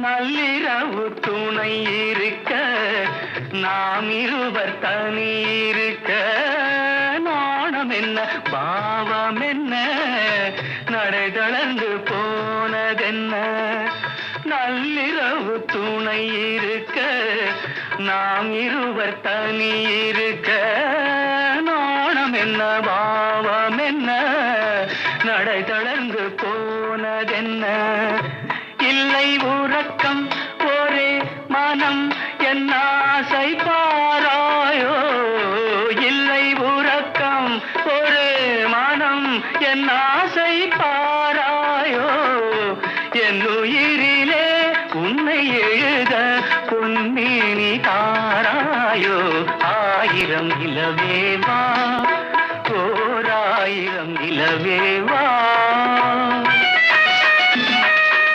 நள்ளிரவு துணை இருக்க நாம் இருவர் தனி இருக்க நாணம் என்ன பாவம் என்ன நடை தளர்ந்து போனதென்ன நள்ளிரவு துணை இருக்க நாம் இருவர் தனி இருக்க நாணம் என்ன பாவம் என்ன நடை தளர்ந்து போனதென்ன இல்லை உறக்கம் ஒரே மனம் என் ஆசை பாராயோ இல்லை உறக்கம் ஒரே மனம் என் ஆசை பாராயோ என் உயிரிலே உன்னை எழுத பொன்மேனி தாராயோ ஆயிரம் இலவேவா ஓராயிரம் இலவேவா